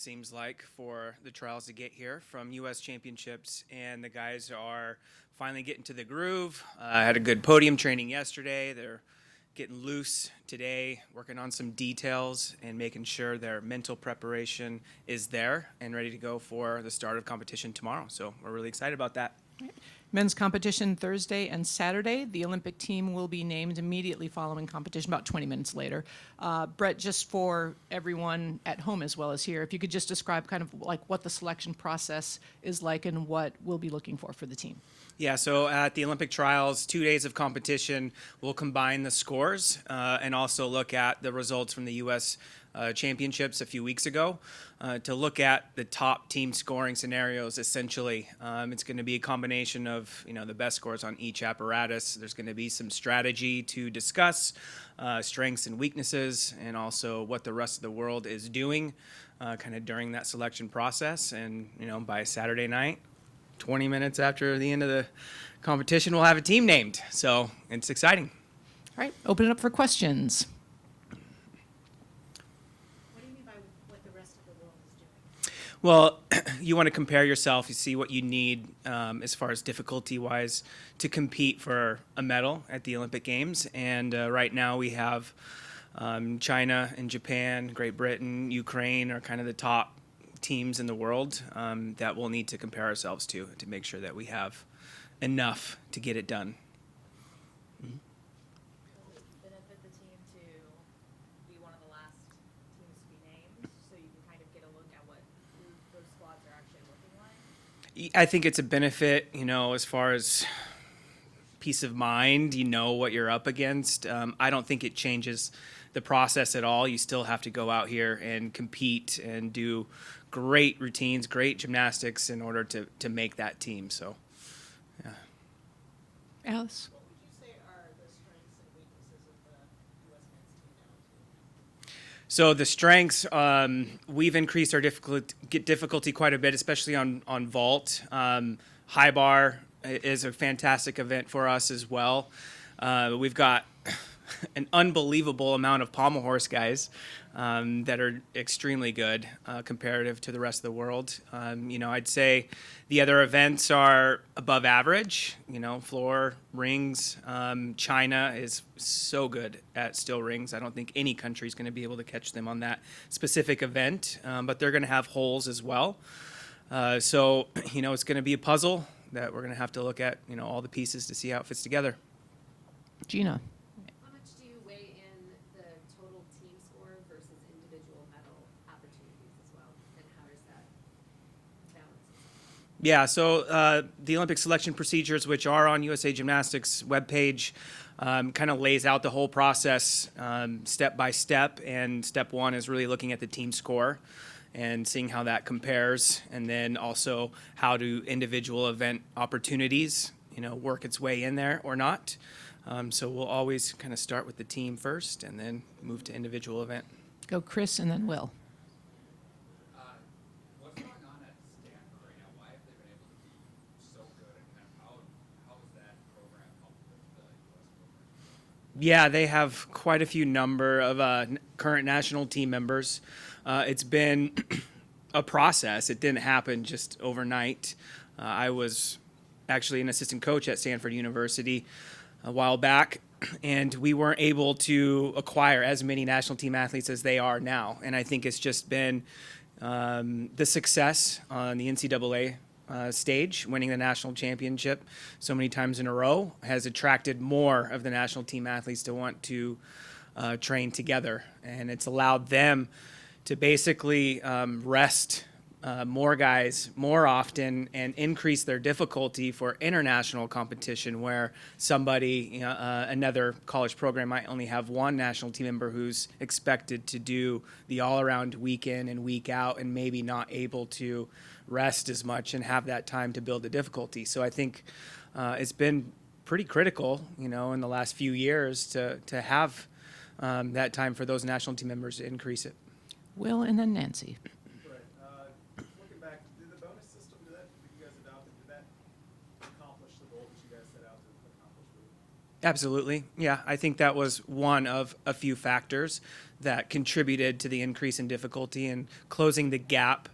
seems like, for the trials to get here from U.S. Championships, and the guys are finally getting to the groove. I had a good podium training yesterday. They're getting loose today, working on some details and making sure their mental preparation is there and ready to go for the start of competition tomorrow. So we're really excited about that. Men's competition Thursday and Saturday. The Olympic team will be named immediately following competition, about 20 minutes later. Brett, just for everyone at home as well as here, if you could just describe kind of like what the selection process is like and what we'll be looking for the team. Yeah, so at the Olympic trials, 2 days of competition, we'll combine the scores and also look at the results from the U.S. Championships a few weeks ago to look at the top team scoring scenarios. Essentially, it's going to be a combination of the best scores on each apparatus. There's going to be some strategy to discuss, strengths and weaknesses, and also what the rest of the world is doing kind of during that selection process. And by Saturday night, 20 minutes after the end of the competition, we'll have a team named. So it's exciting. All right, open it up for questions. What do you mean by what the rest of the world is doing? Well, you want to compare yourself. You see what you need as far as difficulty-wise to compete for a medal at the Olympic Games. And right now we have China and Japan, Great Britain, Ukraine are kind of the top teams in the world that we'll need to compare ourselves to make sure that we have enough to get it done. Does it benefit the team to be one of the last teams to be named so you can kind of get a look at what those squads are actually looking like? I think it's a benefit, as far as peace of mind, what you're up against. I don't think it changes the process at all. You still have to go out here and compete and do great routines, great gymnastics in order to make that team. So, yeah. Alice? What would you say are the strengths and weaknesses of the U.S. men's team now? So the strengths, we've increased our difficulty quite a bit, especially on vault. High bar is a fantastic event for us as well. We've got an unbelievable amount of pommel horse guys that are extremely good comparative to the rest of the world. I'd say the other events are above average, floor, rings. China is so good at still rings. I don't think any country is going to be able to catch them on that specific event, but they're going to have holes as well. So, it's going to be a puzzle that we're going to have to look at, all the pieces to see how it fits together. Gina? How much do you weigh in the total team score versus individual medal opportunities as well? And how does that balance? Yeah, so the Olympic selection procedures, which are on USA Gymnastics webpage, kind of lays out the whole process step by step. And step one is really looking at the team score and seeing how that compares. And then also how do individual event opportunities, work its way in there or not. So we'll always kind of start with the team first and then move to individual event. Go Chris and then Will. What's going on at Stanford right now? Why have they been able to be so good, and kind of how has that program helped with the U.S. program? Yeah, they have quite a few number of current national team members. It's been a process. It didn't happen just overnight. I was actually an assistant coach at Stanford University a while back, and we weren't able to acquire as many national team athletes as they are now. And I think it's just been the success on the NCAA stage, winning the national championship so many times in a row, has attracted more of the national team athletes to want to train together. And it's allowed them to basically rest more guys more often and increase their difficulty for international competition, where somebody, another college program might only have one national team member who's expected to do the all-around week in and week out and maybe not able to rest as much and have that time to build the difficulty. So I think it's been pretty critical, in the last few years to have that time for those national team members to increase it. Will and then Nancy. Looking back, did the bonus system, did you guys adopt it, did that accomplish the goal that you guys set out to accomplish with it? Absolutely. Yeah, I think that was one of a few factors that contributed to the increase in difficulty and closing the gap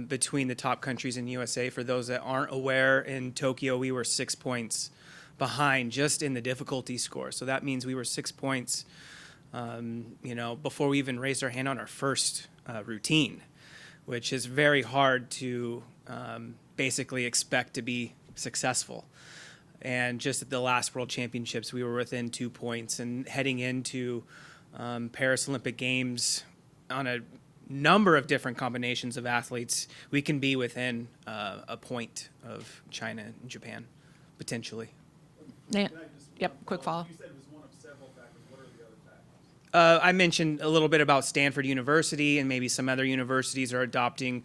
between the top countries in USA. For those that aren't aware, in Tokyo, we were 6 points behind just in the difficulty score. So that means we were 6 points, before we even raised our hand on our first routine, which is very hard to basically expect to be successful. And just at the last World Championships, we were within 2 points. And heading into Paris Olympic Games on a number of different combinations of athletes, we can be within a point of China and Japan, potentially. Nan- Can I just- Yep, quick follow. You said it was one of several factors. What are the other factors? I mentioned a little bit about Stanford University, and maybe some other universities are adopting,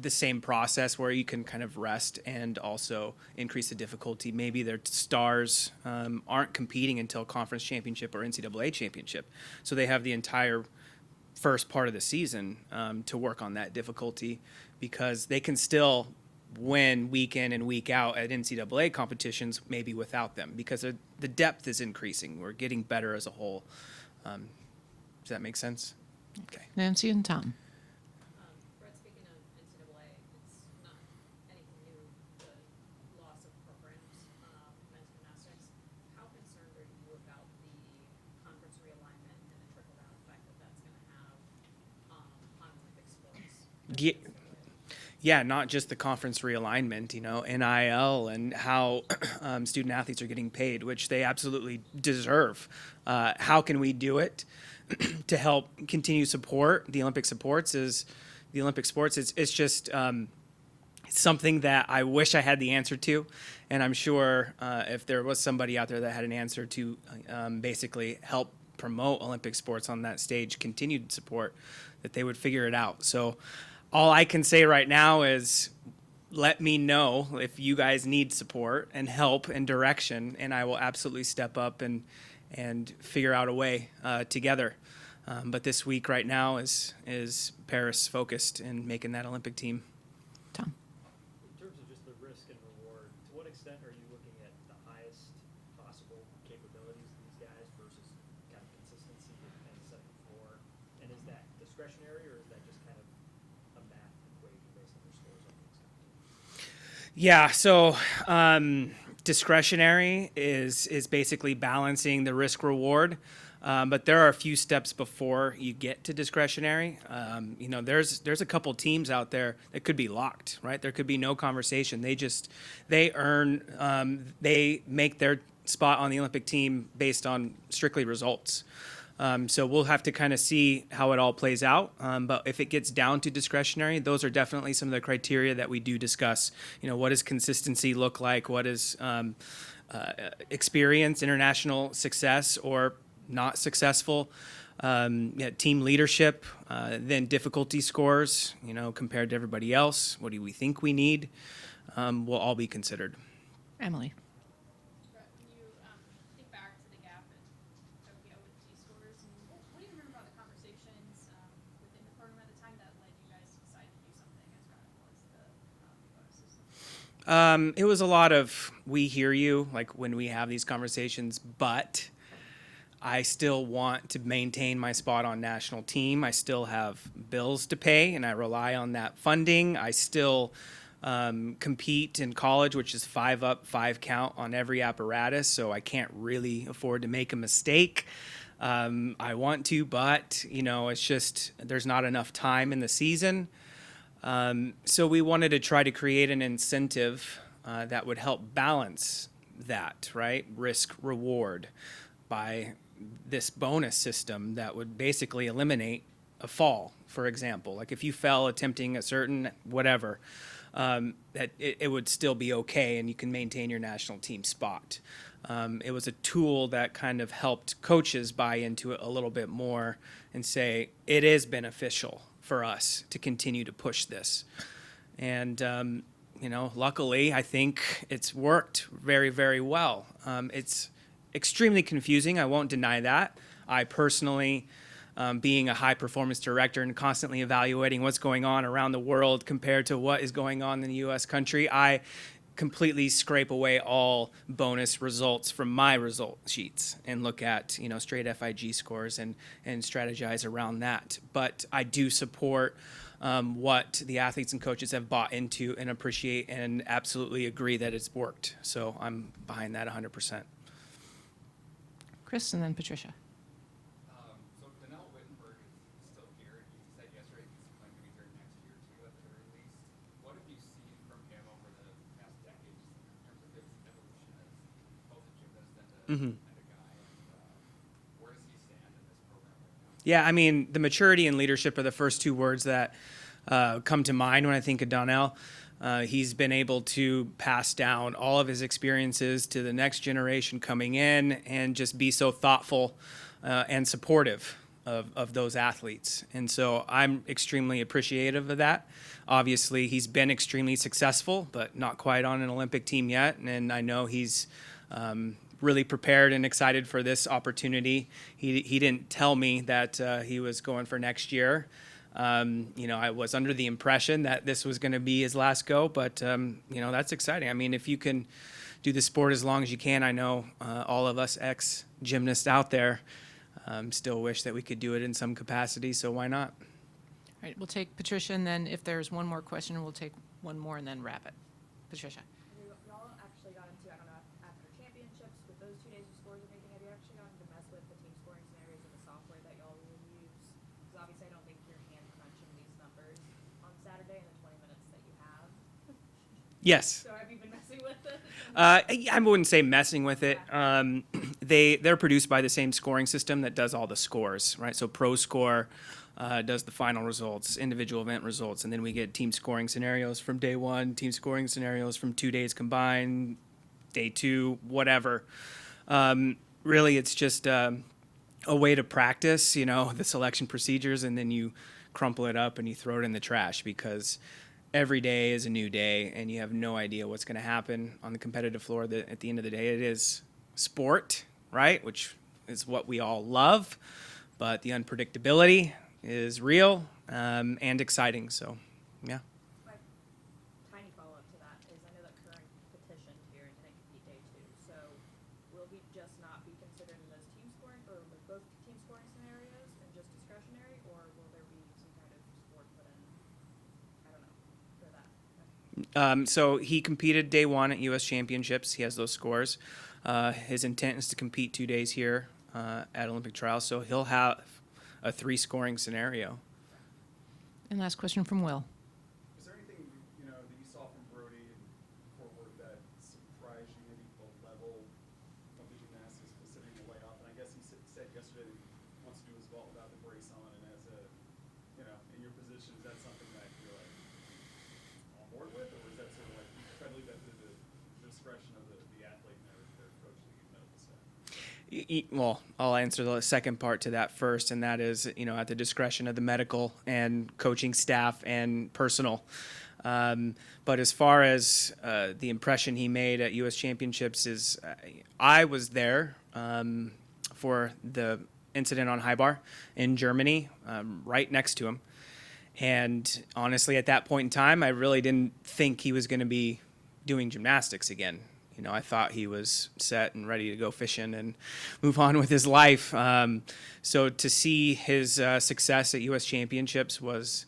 the same process where you can kind of rest and also increase the difficulty. Maybe their stars aren't competing until conference championship or NCAA championship, so they have the entire first part of the season to work on that difficulty, because they can still win week in and week out at NCAA competitions, maybe without them, because the depth is increasing. We're getting better as a whole. Does that make sense? Okay. Nancy and Tom. Brett, speaking of NCAA, it's not anything new, the loss of programs, men's gymnastics. How concerned are you about the conference realignment and the trickle-down effect that that's going to have on Olympic sports? Yeah, not just the conference realignment, NIL and how student athletes are getting paid, which they absolutely deserve. How can we do it to help continue support the Olympic sports? It's just something that I wish I had the answer to, and I'm sure if there was somebody out there that had an answer to basically help promote Olympic sports on that stage, continued support, that they would figure it out. So all I can say right now is let me know if you guys need support and help and direction, and I will absolutely step up and figure out a way together. But this week right now is Paris focused in making that Olympic team. Tom. In terms of just the risk and reward, to what extent are you looking at the highest possible capabilities of these guys versus kind of consistency that you kind of said before? And is that discretionary, or is that just kind of a math equation based on their scores on these competitions? Yeah, so discretionary is basically balancing the risk reward. But there are a few steps before you get to discretionary. There's a couple teams out there that could be locked, right? There could be no conversation. They make their spot on the Olympic team based on strictly results. So we'll have to kind of see how it all plays out. But if it gets down to discretionary, those are definitely some of the criteria that we do discuss. What does consistency look like? What is experience, international success, or not successful? Team leadership, then difficulty scores, compared to everybody else. What do we think we need? Will all be considered. Emily. Brett, when you think back to the gap in Tokyo with T scores, and what do you remember about the conversations within the program at the time that led you guys to decide to do something as radical as the bonus system? It was a lot of we hear you, like when we have these conversations, but I still want to maintain my spot on national team. I still have bills to pay, and I rely on that funding. I still compete in college, which is 5 up, 5 count on every apparatus, so I can't really afford to make a mistake. I want to, but, it's just there's not enough time in the season. So we wanted to try to create an incentive that would help balance that, right? Risk reward by this bonus system that would basically eliminate a fall, for example. Like if you fell attempting a certain whatever, that it would still be okay and you can maintain your national team spot. It was a tool that kind of helped coaches buy into it a little bit more and say, it is beneficial for us to continue to push this. And, luckily, I think it's worked very, very well. It's extremely confusing. I won't deny that. I personally, being a high performance director and constantly evaluating what's going on around the world compared to what is going on in the U.S. country, I completely scrape away all bonus results from my result sheets and look at, straight FIG scores and strategize around that. But I do support what the athletes and coaches have bought into and appreciate and absolutely agree that it's worked. So I'm behind that 100%. Chris and then Patricia. So Donnell Wittenberg is still here. He said yesterday he's going to be here next year too, at the very least. What have you seen from him over the past decade, just in terms of his evolution as both a gymnast and a guy? And where does he stand in this program right now? Yeah, I mean, the maturity and leadership are the first two words that come to mind when I think of Donnell. He's been able to pass down all of his experiences to the next generation coming in and just be so thoughtful and supportive of those athletes. And so I'm extremely appreciative of that. Obviously, he's been extremely successful, but not quite on an Olympic team yet. And I know he's really prepared and excited for this opportunity. He didn't tell me that he was going for next year. I was under the impression that this was going to be his last go, but, that's exciting. I mean, if you can do the sport as long as you can, I know all of us ex-gymnasts out there still wish that we could do it in some capacity, so why not? All right, we'll take Patricia, and then if there's one more question, we'll take one more and then wrap it. Patricia. Y'all actually got into, I don't know, after championships, with those 2 days of scores and everything, have you actually gotten to mess with the team scoring scenarios and the software that y'all will use? Because obviously I don't think you're hand crunching these numbers on Saturday in the 20 minutes that you have. Yes. So have you been messing with it? I wouldn't say messing with it. They're produced by the same scoring system that does all the scores, right? So Pro Score does the final results, individual event results, and then we get team scoring scenarios from day one, team scoring scenarios from 2 days combined, day two, whatever. Really, it's just a way to practice, the selection procedures, and then you crumple it up and you throw it in the trash because every day is a new day and you have no idea what's going to happen on the competitive floor. At the end of the day, it is sport, right? Which is what we all love, but the unpredictability is real and exciting. So, yeah. My tiny follow-up to that is I know that Curran petitioned here and didn't compete day 2. So will he just not be considered in those team scoring or both team scoring scenarios and just discretionary, or will there be some kind of sport put in? I don't know for that. So he competed day 1 at U.S. Championships. He has those scores. His intent is to compete 2 days here at Olympic trials. So he'll have a 3 scoring scenario. And last question from Will. Is there anything that you saw from Brody and forward that surprised you, maybe the level of the gymnastics considering the layoff? And I guess he said yesterday that he wants to do his vault without the brace on, and as a in your position, is that something that you're like on board with, or is that sort of like try to leave that to the discretion of the athlete and their coach and medical staff? Well, I'll answer the second part to that first, and that is, at the discretion of the medical and coaching staff and personal. But as far as the impression he made at U.S. Championships is, I was there for the incident on high bar in Germany, right next to him. And honestly, at that point in time, I really didn't think he was going to be doing gymnastics again. I thought he was set and ready to go fishing and move on with his life. So to see his success at U.S. Championships was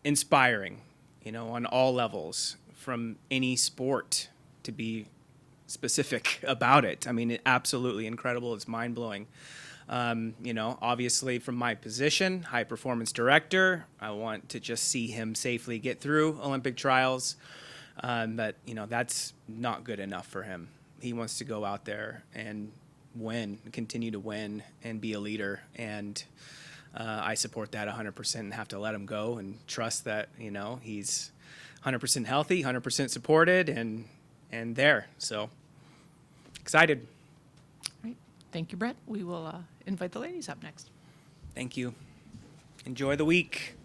inspiring, on all levels, from any sport, to be specific about it. I mean, absolutely incredible. It's mind-blowing. Obviously from my position, high performance director, I want to just see him safely get through Olympic trials. But that's not good enough for him. He wants to go out there and win, continue to win and be a leader. And I support that 100% and have to let him go and trust that, he's 100% healthy, 100% supported and there. So excited. All right. Thank you, Brett. We will invite the ladies up next. Thank you. Enjoy the week.